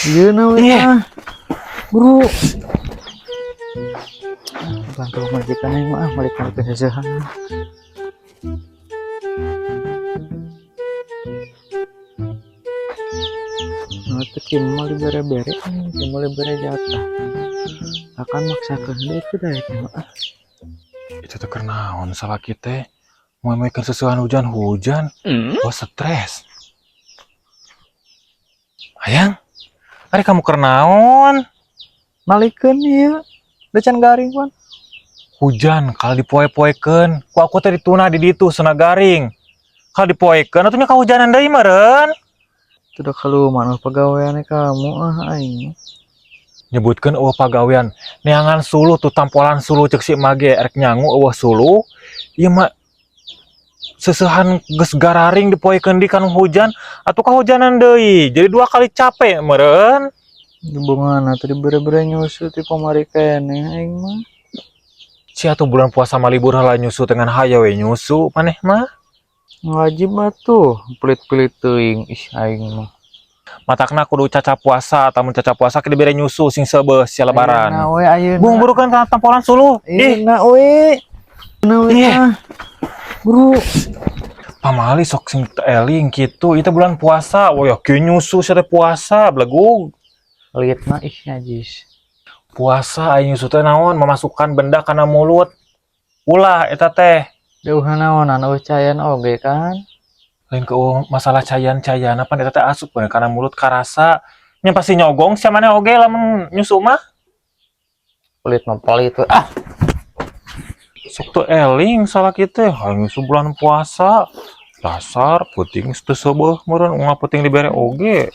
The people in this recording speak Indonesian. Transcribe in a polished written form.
Iya nah, bro. Bantu majikan yang maaf, majikan kesesahan. Nanti kimal bere-bere, kimal bere jatah. Akan maksa kehendak itu dah ya maaf. Itu tuh kernaon salaki teh mau mikir sesuatu hujan-hujan, wah stres. Ayang, hari kamu kernaon? Malikeun ieu, decan garing pan. Hujan, kalau dipoe-poekeun, ku aku teh dituna di ditu sena garing. Kalau dipoekeun, atunya kahujanan deui meureun. Sudah kaluman pegawaiannya kamu aing. Nyebutkeun eueuh pagawean, neangan suluh tuh tampolan suluh ceuk si mage erek nyangu eueuh suluh. Ieu mah seusehan geus gararing dipoekeun di kanu hujan, atuh kahujanan deui. Jadi 2 kali capek meureun. Hubungan tadi bere-bere nyusu ti pamari keneh aing mah. Si atuh bulan puasa mah libur heula nyusu dengan hayo we nyusu maneh mah. Wajib atuh, pelit-pelit teuing ih aing mah. Matakna kudu caca puasa, tamun caca puasa ke dibere nyusu sing seubeuh sia lebaran. Ayeuna we ayeuna. Bungburukeun ka tampolan suluh. Ayeuna we. Ayeuna we Bro. Pamali sok sing eling kitu, ieu bulan puasa. Wah yakin nyusu sia teh puasa blegug. Lihat mah ih najis. Puasa aya nyusu teh naon? Memasukkan benda kana mulut. Ulah eta teh. Deuhan naonan eueuh cayan oge kan. Lain ke masalah cayan-cayan apa eta teh asup we kana mulut karasa. Nya pasti nyogong sia maneh oge lamun nyusu mah. Pelit mah pelit we. Sok teu eling salaki teh nyusu bulan puasa. Dasar peuting teu seubeuh meureun unggal peuting dibere oge.